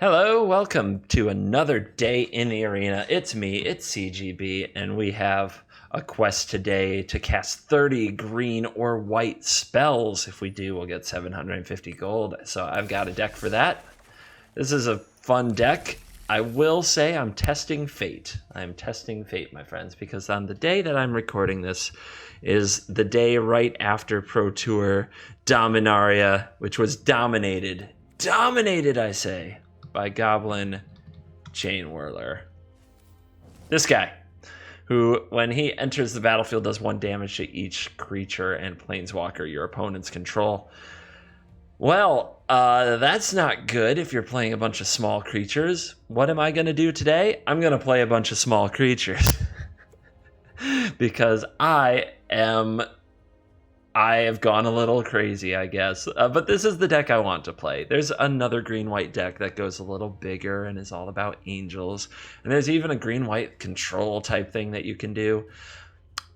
Hello, welcome to another day in the arena. It's me, it's CGB, and we have a quest today to cast 30 green or white spells. If we do, we'll get 750 gold. So I've got a deck for that. This is a fun deck. I will say I'm testing fate. I'm testing fate, my friends, because on the day that I'm recording this is the day right after Pro Tour Dominaria, which was dominated, I say, by Goblin Chain Whirler. This guy, who, when he enters the battlefield, does 1 damage to each creature and planeswalker your opponents control. Well, that's not good if you're playing a bunch of small creatures. What am I going to do today? I'm going to play a bunch of small creatures. Because I have gone a little crazy, I guess. But this is the deck I want to play. There's another green-white deck that goes a little bigger and is all about angels. And there's even a green-white control type thing that you can do.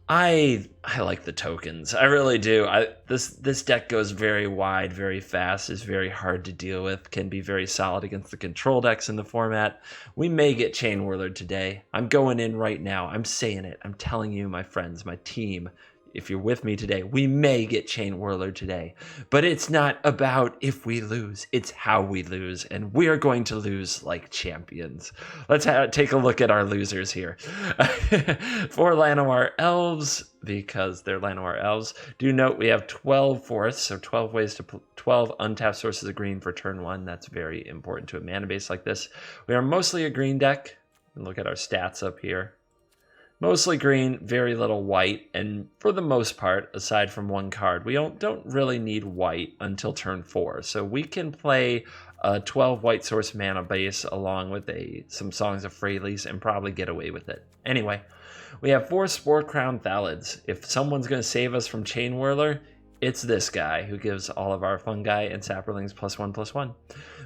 I like the tokens. I really do. This deck goes very wide, very fast, is very hard to deal with, can be very solid against the control decks in the format. We may get Chain Whirler today. I'm going in right now. I'm saying it. I'm telling you, my friends, my team, if you're with me today, we may get Chain Whirler today. But it's not about if we lose, it's how we lose. And we are going to lose like champions. Let's take a look at our losers here. For Llanowar Elves, because they're Llanowar Elves, do note we have 12 forests, so 12 ways to 12 untapped sources of green for turn 1. That's very important to a mana base like this. We are mostly a green deck. And look at our stats up here. Mostly green, very little white, and for the most part, aside from 1 card, we don't really need white until turn 4. So we can play a 12 white source mana base along with some Songs of Freyalise and probably get away with it. Anyway, we have 4 Sporecrown Thallids. If someone's going to save us from Chain Whirler, it's this guy who gives all of our fungi and saprolings +1/+1.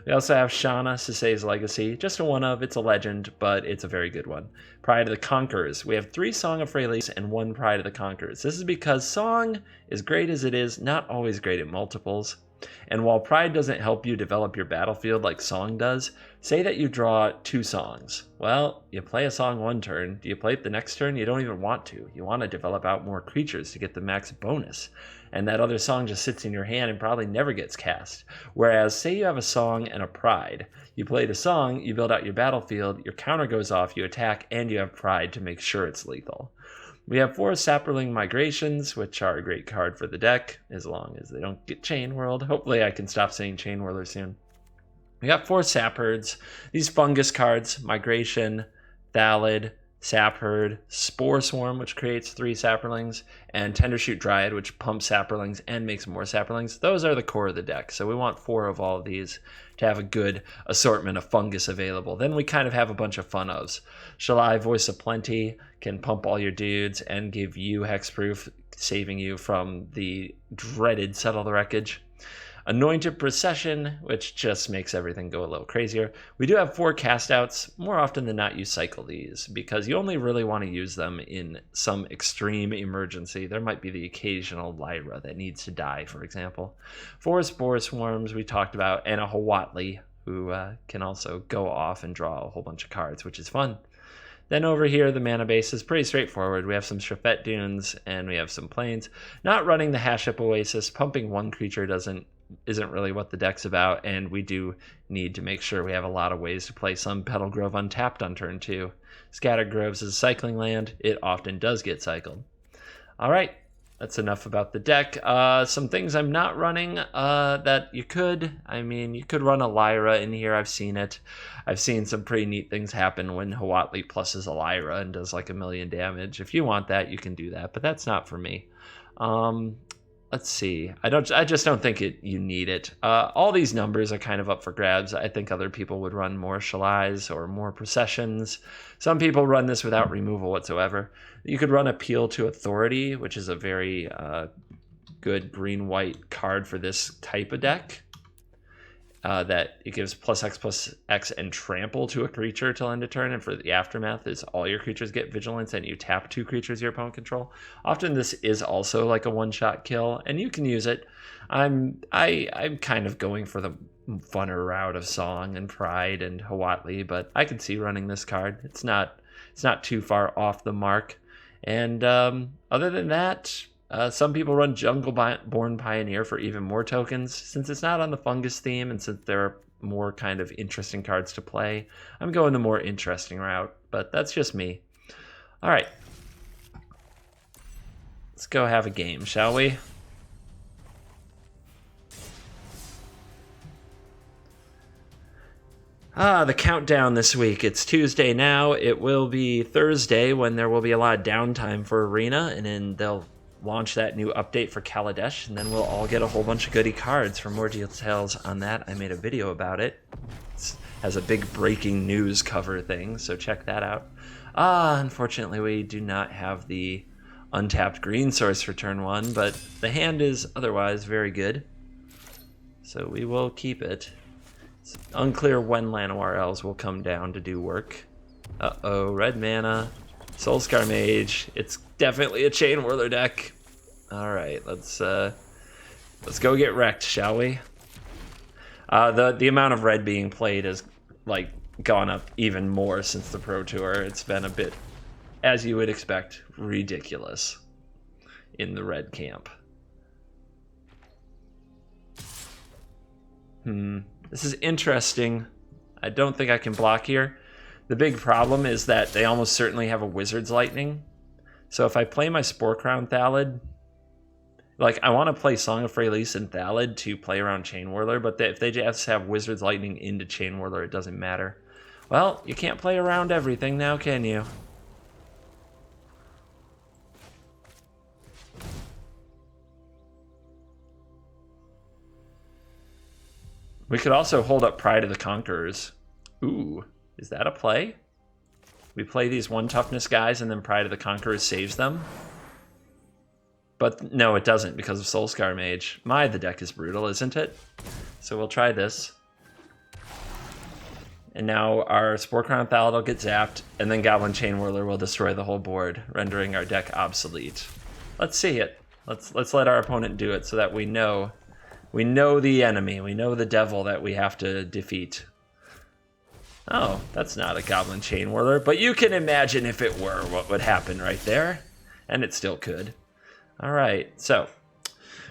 We also have Shanna, Sisay's Legacy. Just a one of, it's a legend, but it's a very good one. Pride of the Conquerors. We have 3 Song of Freyalise and 1 Pride of the Conquerors. This is because Song, as great as it is, not always great at multiples. And while Pride doesn't help you develop your battlefield like Song does, say that you draw 2 songs. Well, you play a song 1 turn. Do you play it the next turn? You don't even want to. You want to develop out more creatures to get the max bonus. And that other song just sits in your hand and probably never gets cast. Whereas, say you have a Song and a Pride. You play the song, you build out your battlefield, your counter goes off, you attack, and you have Pride to make sure it's lethal. We have 4 Saproling Migrations, which are a great card for the deck, as long as they don't get Chain Whirled. Hopefully I can stop saying Chain Whirler soon. We got 4 Sapherds. These fungus cards, Migration, Thallid, Sapherd, Spore Swarm, which creates 3 Saprolings, and Tendershoot Dryad, which pumps Saprolings and makes more Saprolings. Those are the core of the deck, so we want 4 of all of these to have a good assortment of fungus available. Then we kind of have a bunch of fun ofs. Shalai, Voice of Plenty, can pump all your dudes and give you hexproof, saving you from the dreaded Settle the Wreckage. Anointed Procession, which just makes everything go a little crazier. We do have 4 castouts. More often than not, you cycle these because you only really want to use them in some extreme emergency. There might be the occasional Lyra that needs to die, for example. 4 Spore Swarms we talked about, and a Huatli, who can also go off and draw a whole bunch of cards, which is fun. Then over here, the mana base is pretty straightforward. We have some Shefet Dunes, and we have some plains. Not running the Haship Oasis. Pumping 1 creature isn't really what the deck's about, and we do need to make sure we have a lot of ways to play Sunpetal Grove untapped on turn 2. Scattered Groves is a cycling land. It often does get cycled. All right, that's enough about the deck. Some things I'm not running that you could. I mean, you could run a Lyra in here. I've seen it. I've seen some pretty neat things happen when Huatli pluses a Lyra and does like 1,000,000 damage. If you want that, you can do that, but that's not for me. Let's see. I just don't think you need it. All these numbers are kind of up for grabs. I think other people would run more Shalais or more Processions. Some people run this without removal whatsoever. You could run Appeal to Authority, which is a very good green-white card for this type of deck. That it gives +X and trample to a creature till end of turn, and for the aftermath is all your creatures get vigilance and you tap 2 creatures your opponent control. Often this is also like a one-shot kill, and you can use it. I'm kind of going for the funner route of Song and Pride and Huatli, but I could see running this card. It's not too far off the mark. And other than that, some people run Jungle-Born Pioneer for even more tokens. Since it's not on the fungus theme and since there are more kind of interesting cards to play, I'm going the more interesting route, but that's just me. All right. Let's go have a game, shall we? The countdown this week. It's Tuesday now. It will be Thursday when there will be a lot of downtime for Arena, and then they'll launch that new update for Kaladesh, and then we'll all get a whole bunch of goodie cards. For more details on that, I made a video about it. It has a big breaking news cover thing, so check that out. Unfortunately, we do not have the untapped green source for turn 1, but the hand is otherwise very good, so we will keep it. It's unclear when Llanowar Elves will come down to do work. Red mana, Soulscar Mage. It's definitely a Chain Whirler deck. All right, let's go get wrecked, shall we? The amount of red being played has like gone up even more since the Pro Tour. It's been a bit, as you would expect, ridiculous in the red camp. This is interesting. I don't think I can block here. The big problem is that they almost certainly have a Wizard's Lightning. So if I play my Sporecrown Thallid, like I want to play Song of Freyalise and Thallid to play around Chain Whirler, but if they just have Wizard's Lightning into Chain Whirler, it doesn't matter. Well, you can't play around everything now, can you? We could also hold up Pride of the Conquerors. Ooh, is that a play? We play these 1 toughness guys and then Pride of the Conquerors saves them? But no, it doesn't because of Soulscar Mage. The deck is brutal, isn't it? So we'll try this. And now our Sporecrown Thallid will get zapped, and then Goblin Chain Whirler will destroy the whole board, rendering our deck obsolete. Let's see it. Let's let our opponent do it so that we know the enemy. We know the devil that we have to defeat. Oh, that's not a Goblin Chain Whirler, but you can imagine if it were what would happen right there. And it still could. All right, so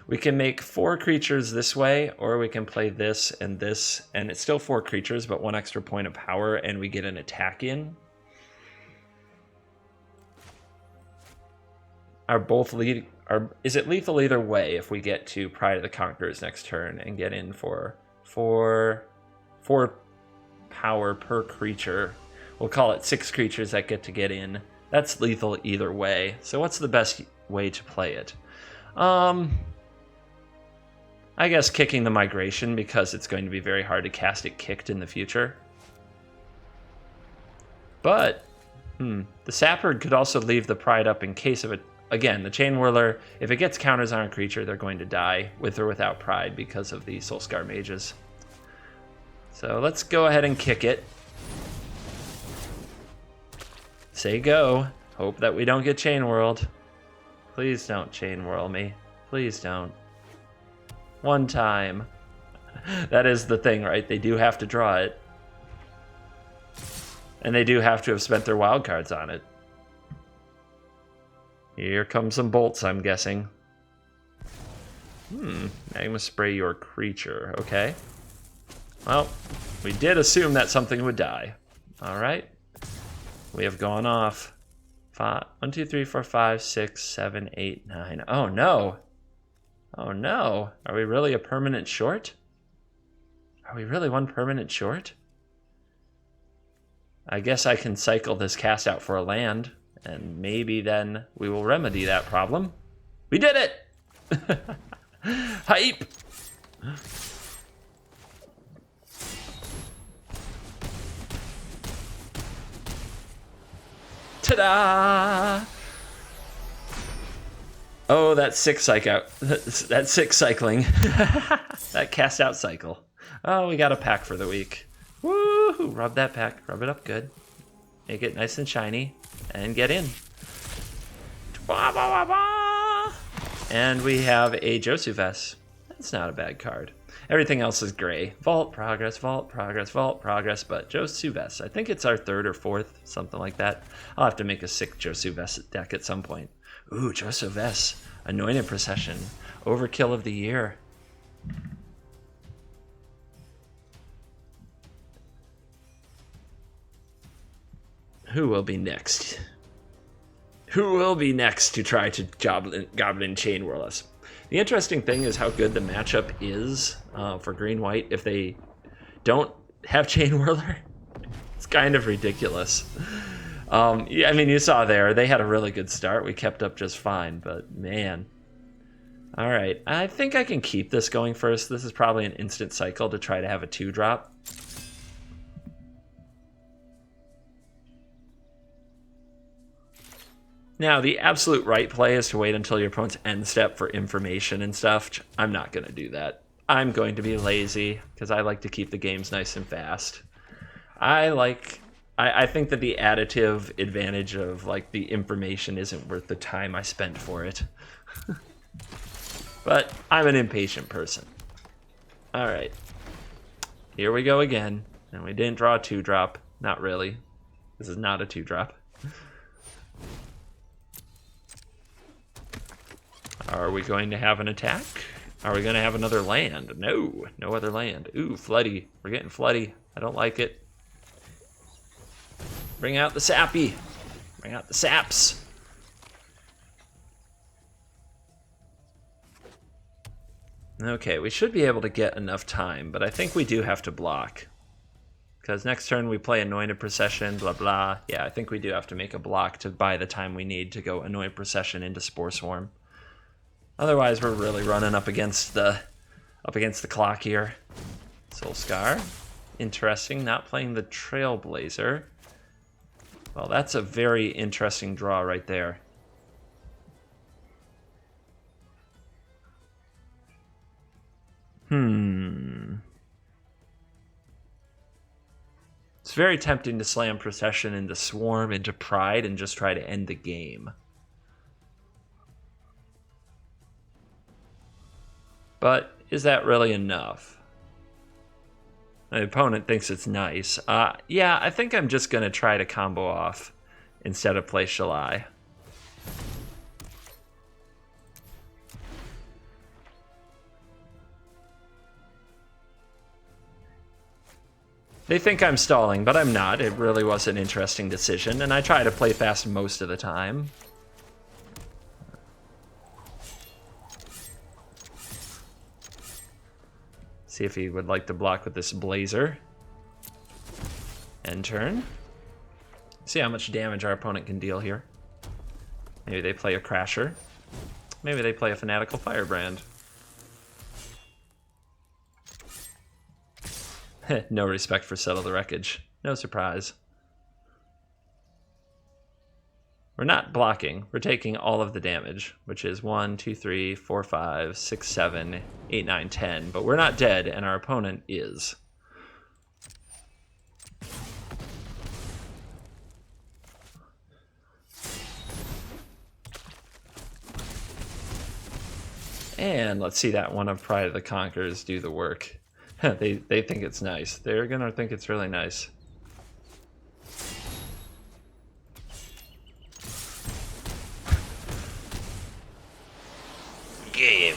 we can make 4 creatures this way, or we can play this, and it's still 4 creatures, but 1 extra point of power, and we get an attack in. Is it lethal either way if we get to Pride of the Conquerors next turn and get in for 4 power per creature? We'll call it 6 creatures that get in. That's lethal either way. So what's the best way to play it? I guess kicking the Migration, because it's going to be very hard to cast it kicked in the future. But the Sapherd could also leave the Pride up in case of it. Again, the Chain Whirler, if it gets counters on a creature, they're going to die with or without Pride because of the Soulscar Mages. So let's go ahead and kick it. Say go. Hope that we don't get Chain Whirled. Please don't Chain Whirl me. Please don't. 1 time. That is the thing, right? They do have to draw it. And they do have to have spent their wild cards on it. Here come some bolts, I'm guessing. Magma Spray your creature. Okay. Well, we did assume that something would die. All right. We have gone off. 1, 2, 3, 4, 5, 6, 7, 8, 9. Oh, no. Oh, no. Are we really a permanent short? Are we really 1 permanent short? I guess I can cycle this cast out for a land, and maybe then we will remedy that problem. We did it! Hype! Ta-da! Oh, that 6 cycle. That 6 cycling. That cast out cycle. Oh, we got a pack for the week. Woo! Rub that pack. Rub it up good. Make it nice and shiny. And get in. And we have a Josufess. That's not a bad card. Everything else is gray. Vault progress, vault progress, vault progress, but Josuves. I think it's our third or fourth, something like that. I'll have to make a sick Josuves deck at some point. Ooh, Josuves. Anointed Procession. Overkill of the year. Who will be next? Who will be next to try to Goblin Chain Whirl us? The interesting thing is how good the matchup is for green-white if they don't have Chain Whirler. It's kind of ridiculous. Yeah, I mean, you saw there, they had a really good start. We kept up just fine, but man. All right, I think I can keep this going first. This is probably an instant cycle to try to have a 2-drop. Now, the absolute right play is to wait until your opponent's end step for information and stuff. I'm not going to do that. I'm going to be lazy because I like to keep the games nice and fast. I think that the additive advantage of like the information isn't worth the time I spent for it. But I'm an impatient person. All right. Here we go again. And we didn't draw a 2-drop. Not really. This is not a 2-drop. Are we going to have an attack? Are we going to have another land? No, no other land. Ooh, floody. We're getting floody. I don't like it. Bring out the sappy. Bring out the saps. Okay, we should be able to get enough time, but I think we do have to block. Because next turn we play Anointed Procession, blah, blah. Yeah, I think we do have to make a block to buy the time we need to go Anointed Procession into Spore Swarm. Otherwise, we're really running up against the clock here. Soul Scar. Interesting, not playing the Trailblazer. Well, that's a very interesting draw right there. It's very tempting to slam Procession into Swarm, into Pride, and just try to end the game. But is that really enough? My opponent thinks it's nice. Yeah, I think I'm just going to try to combo off instead of play Shalai. They think I'm stalling, but I'm not. It really was an interesting decision, and I try to play fast most of the time. See if he would like to block with this Blazer. End turn. See how much damage our opponent can deal here. Maybe they play a Crasher. Maybe they play a Fanatical Firebrand. No respect for Settle the Wreckage. No surprise. We're not blocking. We're taking all of the damage, which is 1, 2, 3, 4, 5, 6, 7, 8, 9, 10. But we're not dead, and our opponent is. And let's see that one of Pride of the Conquerors do the work. They think it's nice. They're going to think it's really nice. Game.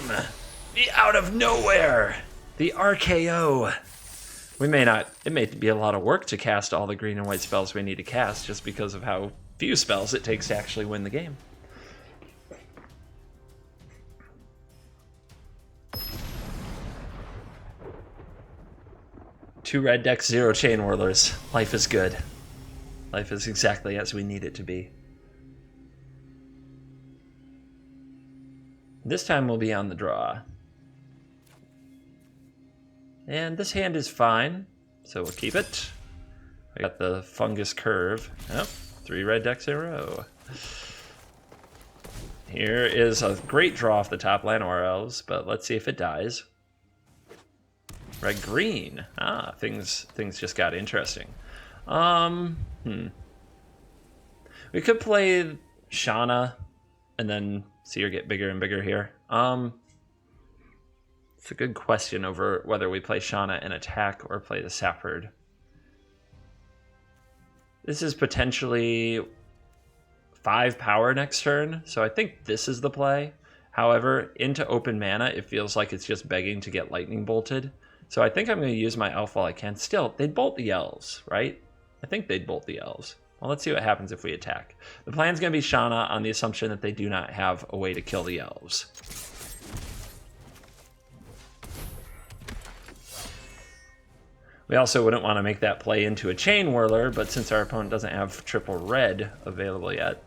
The out of nowhere. The RKO. We may not, it may be a lot of work to cast all the green and white spells we need to cast just because of how few spells it takes to actually win the game. Two red decks, 0 Chain Whirlers. Life is good. Life is exactly as we need it to be. This time we'll be on the draw. And this hand is fine, so we'll keep it. We got the Fungus Curve. Oh, 3 red decks in a row. Here is a great draw off the top, Llanowar Elves, but let's see if it dies. Red-green. Ah, things just got interesting. We could play Shanna and then see her get bigger and bigger here. It's a good question over whether we play Shanna and attack or play the Sapherd. This is potentially 5 power next turn, so I think this is the play. However, into open mana, it feels like it's just begging to get lightning bolted. So I think I'm going to use my elf while I can. Still, they'd bolt the elves, right? I think they'd bolt the elves. Well, let's see what happens if we attack. The plan's going to be Shanna on the assumption that they do not have a way to kill the elves. We also wouldn't want to make that play into a Chain Whirler, but since our opponent doesn't have triple red available yet,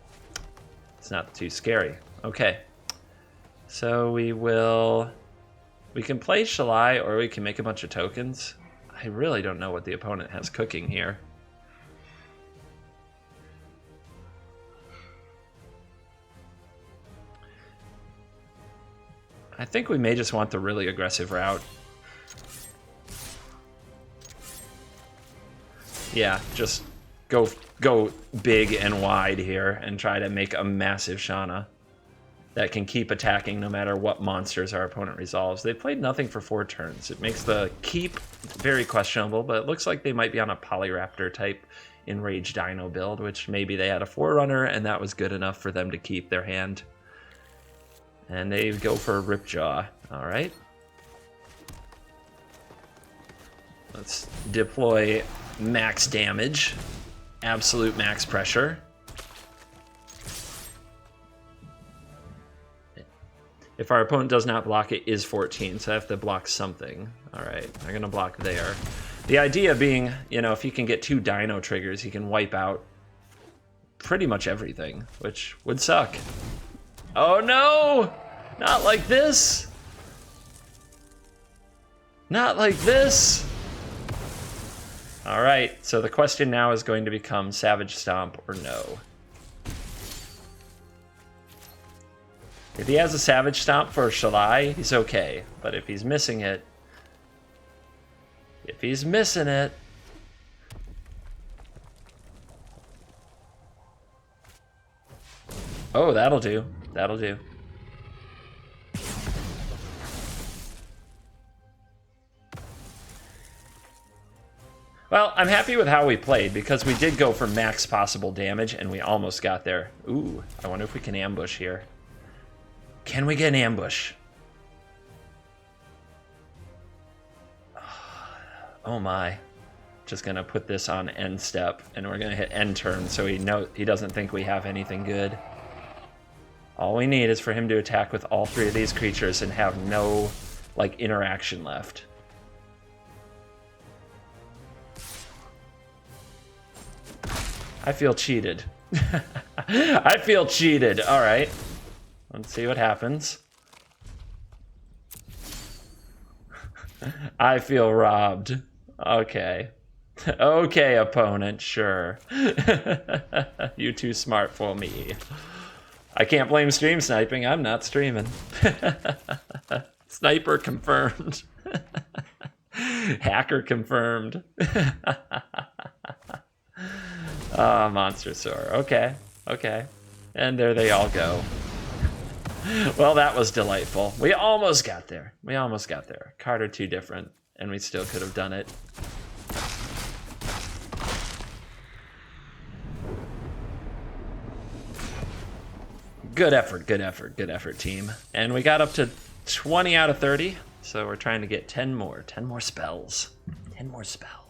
it's not too scary. Okay. So we can play Shalai or we can make a bunch of tokens. I really don't know what the opponent has cooking here. I think we may just want the really aggressive route. Yeah, just go big and wide here and try to make a massive Shanna that can keep attacking no matter what monsters our opponent resolves. They played nothing for 4 turns. It makes the keep very questionable, but it looks like they might be on a Polyraptor type Enraged Dino build, which maybe they had a Forerunner and that was good enough for them to keep their hand. And they go for a Ripjaw. All right. Let's deploy max damage, absolute max pressure. If our opponent does not block, it is 14, so I have to block something. All right, I'm gonna block there. The idea being, you know, if he can get 2 dino triggers, he can wipe out pretty much everything, which would suck. Oh no! Not like this! Not like this! All right, so the question now is going to become Savage Stomp or no. If he has a Savage Stomp for Shalai, he's okay. But if he's missing it... Oh, that'll do. That'll do. Well, I'm happy with how we played because we did go for max possible damage and we almost got there. Ooh, I wonder if we can ambush here. Can we get an ambush? Oh my. Just gonna put this on end step and we're gonna hit end turn so he doesn't think we have anything good. All we need is for him to attack with all 3 of these creatures and have no like interaction left. I feel cheated. I feel cheated. All right. Let's see what happens. I feel robbed. Okay. Okay, opponent, sure. You too smart for me. I can't blame stream sniping. I'm not streaming. Sniper confirmed. Hacker confirmed. Monster Soar. Okay. Okay. And there they all go. Well, that was delightful. We almost got there. We almost got there. Card or 2 different, and we still could have done it. Good effort, good effort, good effort, team. And we got up to 20 out of 30, so we're trying to get 10 more. 10 more spells. 10 more spells.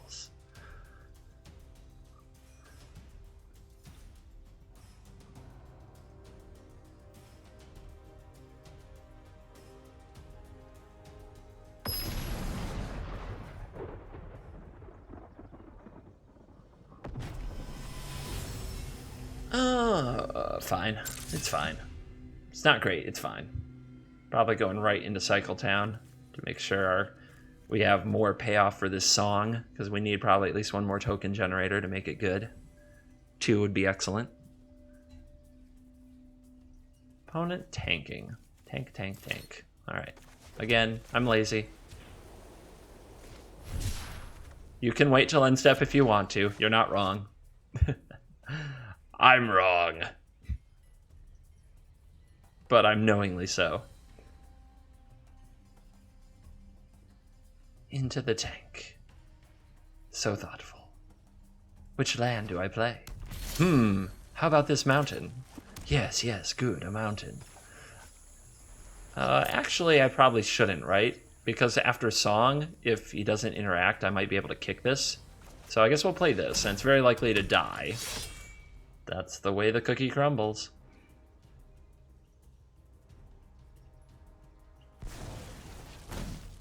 Fine. It's fine. It's not great. It's fine. Probably going right into Cycle Town to make sure we have more payoff for this song, because we need probably at least 1 more token generator to make it good. 2 would be excellent. Opponent tanking. Tank, tank, tank. All right. Again, I'm lazy. You can wait till end step if you want to. You're not wrong. I'm wrong. But I'm knowingly so. into the tank. So thoughtful. Which land do I play? How about this mountain? Yes, good, a mountain. Actually, I probably shouldn't, right? Because after Song, if he doesn't interact, I might be able to kick this. So I guess we'll play this, and it's very likely to die. That's the way the cookie crumbles.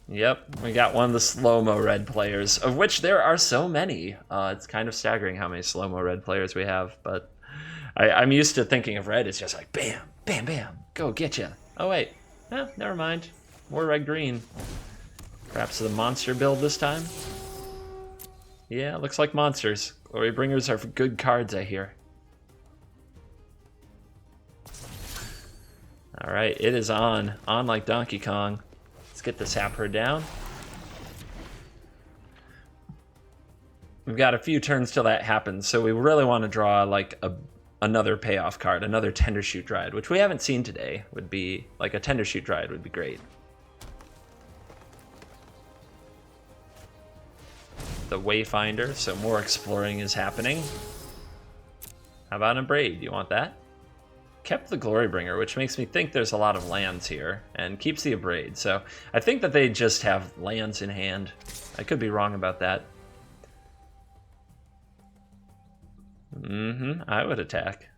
Yep, we got one of the slow-mo red players, of which there are so many. It's kind of staggering how many slow-mo red players we have, but I'm used to thinking of red as just like, bam, bam, bam, go get ya. Oh, wait. Never mind. More red-green. Perhaps the monster build this time? Yeah, looks like monsters. Glory Bringers are good cards, I hear. Alright, it is on. On like Donkey Kong. Let's get the Sapherd down. We've got a few turns till that happens, so we really want to draw like another payoff card, another Tendershoot Dryad, which we haven't seen today. Would be like a Tendershoot Dryad would be great. The Wayfinder, so more exploring is happening. How about a Braid? You want that? Kept the Glorybringer, which makes me think there's a lot of lands here, and keeps the Abrade. So I think that they just have lands in hand. I could be wrong about that. I would attack.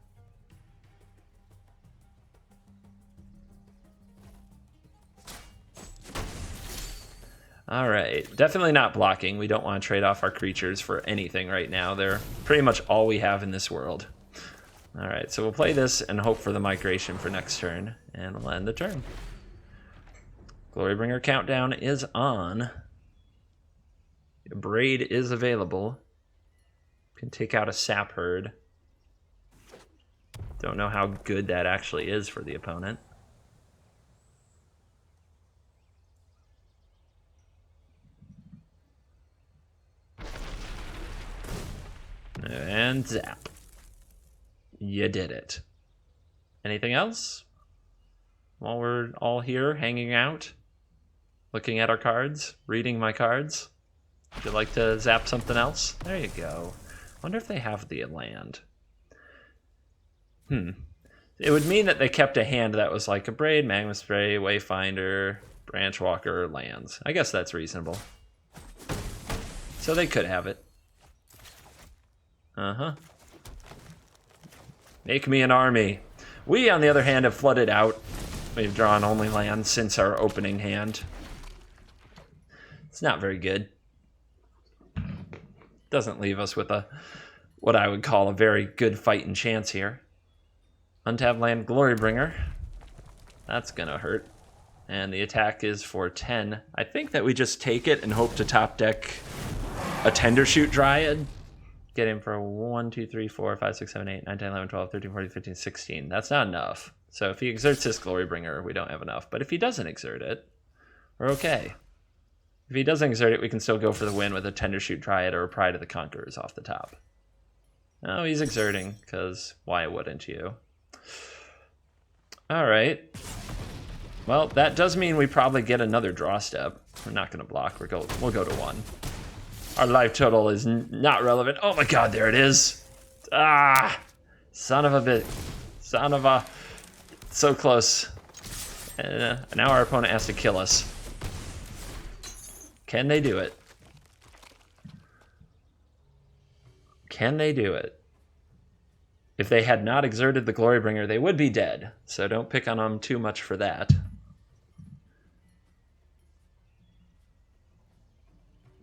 All right, definitely not blocking. We don't want to trade off our creatures for anything right now. They're pretty much all we have in this world. All right, so we'll play this and hope for the migration for next turn, and we'll end the turn. Glorybringer countdown is on. Braid is available. Can take out a Sapherd. Don't know how good that actually is for the opponent. And zap. You did it. Anything else? While we're all here hanging out, looking at our cards, reading my cards. Would you like to zap something else? There you go. Wonder if they have the land. It would mean that they kept a hand that was like a Braid, Magma Spray, Wayfinder, Branchwalker, lands. I guess that's reasonable. So they could have it. Make me an army. We, on the other hand, have flooded out. We've drawn only lands since our opening hand. It's not very good. Doesn't leave us with what I would call a very good fighting chance here. Untapped land, Glorybringer. That's gonna hurt. And the attack is for 10. I think that we just take it and hope to top deck a Tendershoot Dryad. Get him for 1, 2, 3, 4, 5, 6, 7, 8, 9, 10, 11, 12, 13, 14, 15, 16. That's not enough. So if he exerts his Glorybringer, we don't have enough. But if he doesn't exert it, we're okay. If he doesn't exert it, we can still go for the win with a Tendershoot Dryad or a Pride of the Conquerors off the top. Oh, he's exerting, because why wouldn't you? All right. Well, that does mean we probably get another draw step. We're not going to block. We'll go to 1. Our life total is not relevant. Oh my god, there it is. Ah! Son of a bit. Son of a... So close. And now our opponent has to kill us. Can they do it? Can they do it? If they had not exerted the Glorybringer, they would be dead. So don't pick on them too much for that.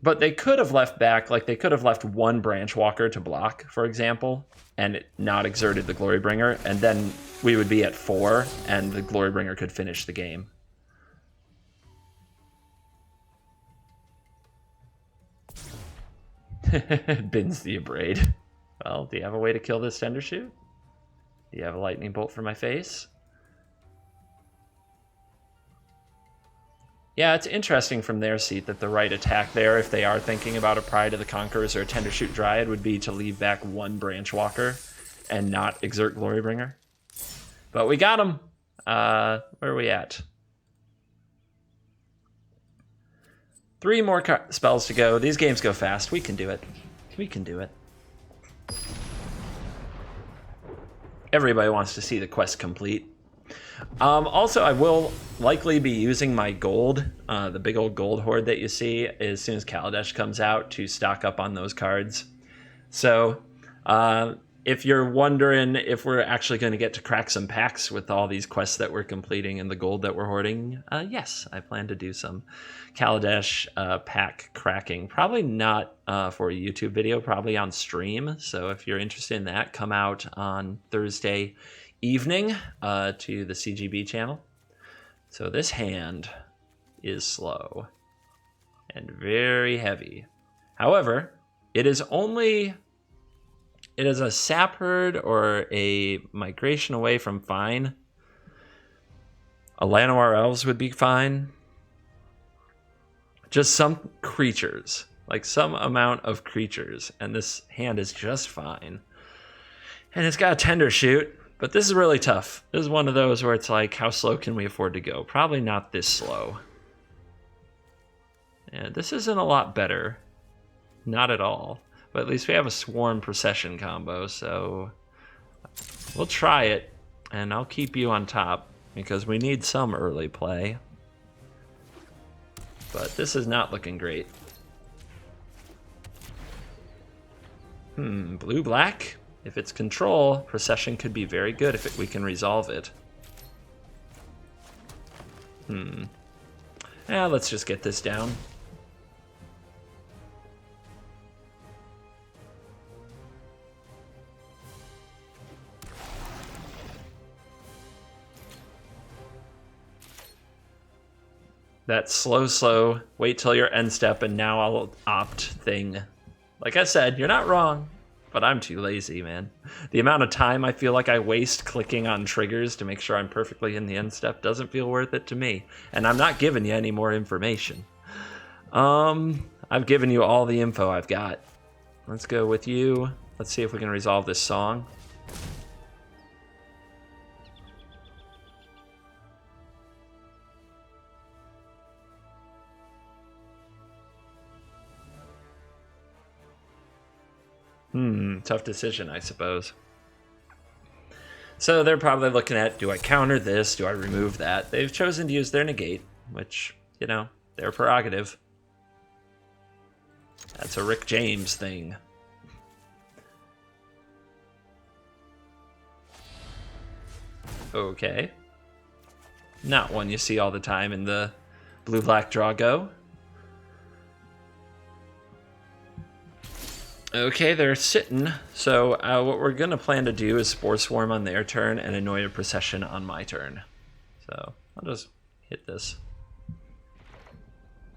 But they could have left back, like they could have left one Branchwalker to block, for example, and not exerted the Glorybringer, and then we would be at 4, and the Glorybringer could finish the game. Bins the Abrade. Well, do you have a way to kill this Tendershoot? Do you have a lightning bolt for my face? Yeah, it's interesting from their seat that the right attack there, if they are thinking about a Pride of the Conquerors or a Tendershoot Dryad, would be to leave back one Branchwalker and not exert Glorybringer. But we got him. Where are we at? 3 more spells to go. These games go fast. We can do it. We can do it. Everybody wants to see the quest complete. Also, I will likely be using my gold, the big old gold hoard that you see, as soon as Kaladesh comes out, to stock up on those cards. So, if you're wondering if we're actually going to get to crack some packs with all these quests that we're completing and the gold that we're hoarding, yes, I plan to do some Kaladesh pack cracking. Probably not for a YouTube video, probably on stream. So if you're interested in that, come out on Thursday evening to the CGB channel. So this hand is slow and very heavy. However, it is a Sapherd or a migration away from fine. A Llanowar Elves would be fine. Just some creatures, like some amount of creatures, and this hand is just fine. And it's got a Tendershoot, but this is really tough. This is one of those where it's like, how slow can we afford to go? Probably not this slow. And this isn't a lot better. Not at all. But at least we have a Swarm Procession combo, so we'll try it, and I'll keep you on top, because we need some early play. But this is not looking great. Blue-black? If it's control, Procession could be very good if we can resolve it. Let's just get this down. That slow, wait till your end step and now I'll opt thing. Like I said, you're not wrong, but I'm too lazy, man. The amount of time I feel like I waste clicking on triggers to make sure I'm perfectly in the end step doesn't feel worth it to me. And I'm not giving you any more information. I've given you all the info I've got. Let's go with you. Let's see if we can resolve this song. Tough decision, I suppose. So they're probably looking at, do I counter this? Do I remove that? They've chosen to use their negate, which, you know, their prerogative. That's a Rick James thing. Okay. Not one you see all the time in the blue-black draw go. Okay, they're sitting. So what we're going to plan to do is Spore Swarm on their turn and Anointed Procession on my turn. So I'll just hit this.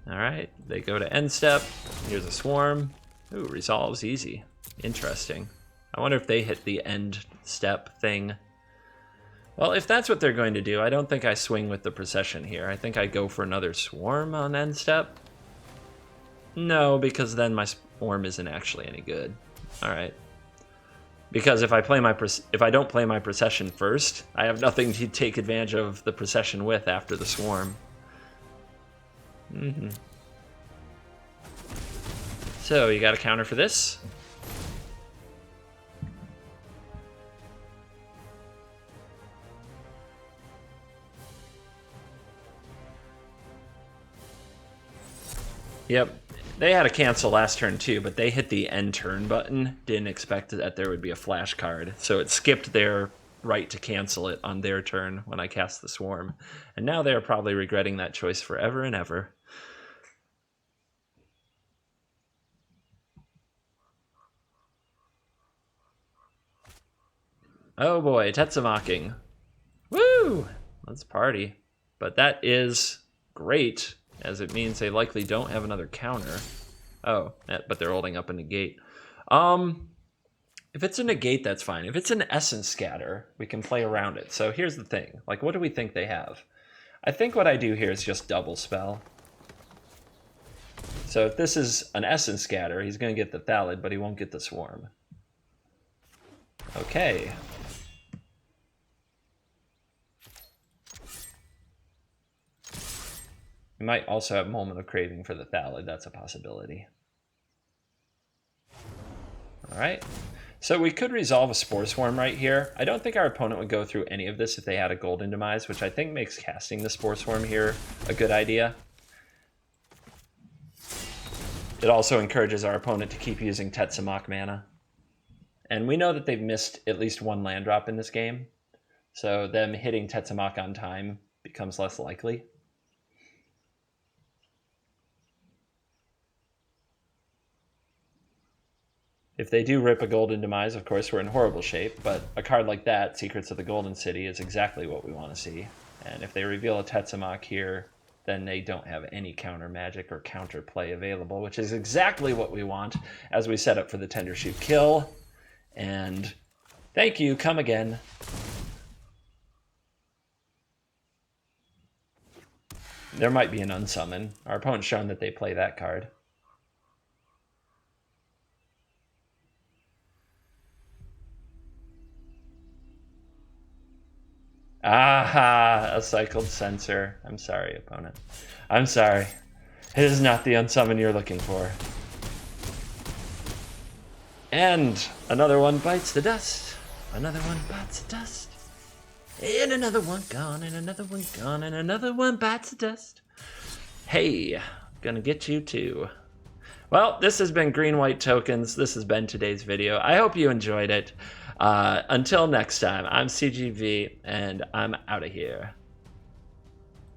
All right, they go to end step. Here's a Swarm. Ooh, resolves easy. Interesting. I wonder if they hit the end step thing. Well, if that's what they're going to do, I don't think I swing with the Procession here. I think I go for another Swarm on end step. No, because then my Swarm isn't actually any good. All right. Because if I don't play my Procession first, I have nothing to take advantage of the Procession with after the Swarm. So you got a counter for this. Yep. They had a cancel last turn too, but they hit the end turn button. Didn't expect that there would be a flash card. So it skipped their right to cancel it on their turn when I cast the Swarm. And now they're probably regretting that choice forever and ever. Oh boy, Tetsumaking. Woo! Let's party. But that is great, as it means they likely don't have another counter. Oh, but they're holding up a negate. If it's a negate, that's fine. If it's an Essence Scatter, we can play around it. So here's the thing. Like, what do we think they have? I think what I do here is just double spell. So if this is an Essence Scatter, he's going to get the Thallid, but he won't get the Swarm. Okay. We might also have Moment of Craving for the Thallid. That's a possibility. All right. So we could resolve a Spore Swarm right here. I don't think our opponent would go through any of this if they had a Golden Demise, which I think makes casting the Spore Swarm here a good idea. It also encourages our opponent to keep using Tetsamok mana. And we know that they've missed at least one land drop in this game, so them hitting Tetsamok on time becomes less likely. If they do rip a Golden Demise, of course, we're in horrible shape, but a card like that, Secrets of the Golden City, is exactly what we want to see. And if they reveal a Tetsamok here, then they don't have any counter magic or counter play available, which is exactly what we want as we set up for the Tendershoot kill. And thank you, come again. There might be an unsummon. Our opponent's shown that they play that card. Ah, a cycled Censor. I'm sorry, opponent. I'm sorry. It is not the unsummon you're looking for. And another one bites the dust. Another one bites the dust. And another one gone, and another one gone, and another one bites the dust. Hey, gonna get you too. Well, this has been Green White Tokens. This has been today's video. I hope you enjoyed it. Until next time, I'm CGV, and I'm out of here.